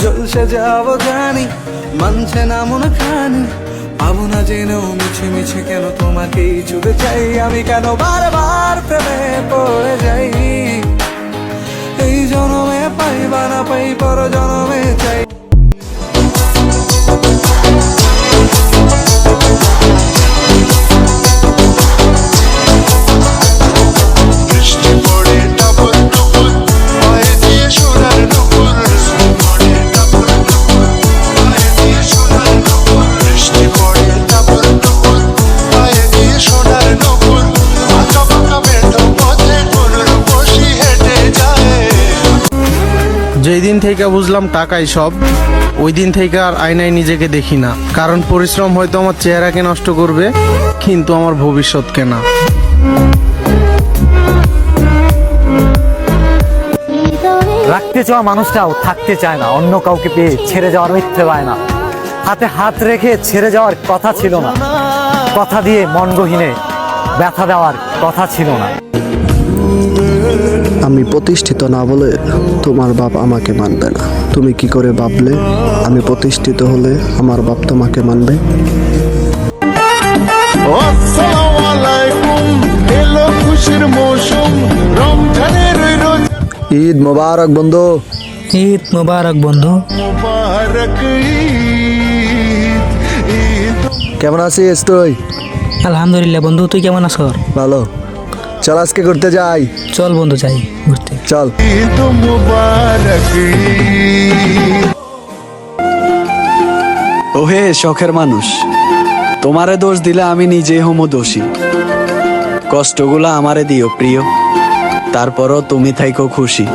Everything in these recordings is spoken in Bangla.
ঝলসে যাব জানি, মানছে না মন খানি, পাবো না জেনেও মিছে মিছে কেন তোমাকেই ছুঁতে চাই আমি, কেন বারবার প্রেমে পড়ে যাই। এই জনমে পাই বা না পাই, পর জনমে চাই। যেই দিন থেকে বুঝলাম টাকাই সব, ওই দিন থেকে আর আয়নায় নিজেকে দেখি না। কারণ পরিশ্রম হয়তো আমার চেহারাকে নষ্ট করবে, কিন্তু আমার ভবিষ্যৎকে না। রাখতে চাওয়া মানুষটাও থাকতে চায় না, অন্য কাউকে পেয়ে ছেড়ে যাওয়ার মিথ্যে পায় না। হাতে হাত রেখে ছেড়ে যাওয়ার কথা ছিল না, কথা দিয়ে মন গহীনে ব্যথা দেওয়ার কথা ছিল না। আমি প্রতিষ্ঠিত না বলে তোমার বাপ আমাকে মানবে না। তুমি কি করে ভাবলে আমি প্রতিষ্ঠিত হলে আমার বাপ তোমাকে মানবে? ঈদ মোবারক বন্ধু। ঈদ মোবারক বন্ধু। কেমন আছিস তুই? আলহামদুলিল্লাহ বন্ধু, তুই কেমন আছো? ভালো। চল আজকে ঘুরতে যাই। চল বন্ধু, যাই ঘুরতে। চল। ওহে শখের মানুষ, তোমারে দোষ দিলে আমি নিজেই হমো দোষী। কষ্টগুলো আমারে দিও প্রিয়, তারপরও তুমি থাইকো খুশি।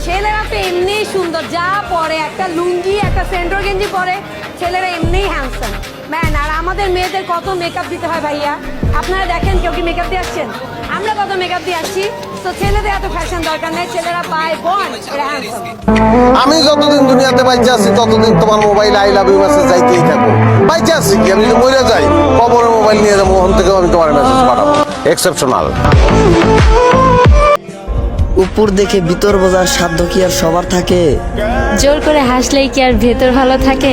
ছেলেরা তো এমনি সুন্দর, যা পরে একটা লুঙ্গি একটা সেন্ট্রো গেঞ্জি পরে ছেলেরা এমনিই হ্যান্ডসাম ম্যান। আর আমাদের মেয়েদের কত মেকআপ দিতে হয় ভাইয়া, আপনারা দেখেন কেউ কি মেকআপ দিয়ে আসছেন? আমরা কত মেকআপ দিয়ে আসছি। তো ছেলেদের এত ফ্যাশন দরকার নেই, ছেলেরা পায় বন এরা হ্যান্ডসাম। আমি যতদিন দুনিয়াতে বাইচে আছি ততদিন তোমার mobile I love you message যাইতেই থাকবো। বাইচে আছি কি, আমি যদি মরে যাই কবরে মোবাইল নিয়ে যাবো, ওখান থেকেও আমি তোমার মেসেজ পাঠাবো। এক্সেপশনাল। উপর দেখে ভিতর বোঝার সাধ্য কি আর সবার থাকে? জোর করে হাসলেই কি আর ভেতর ভালো থাকে?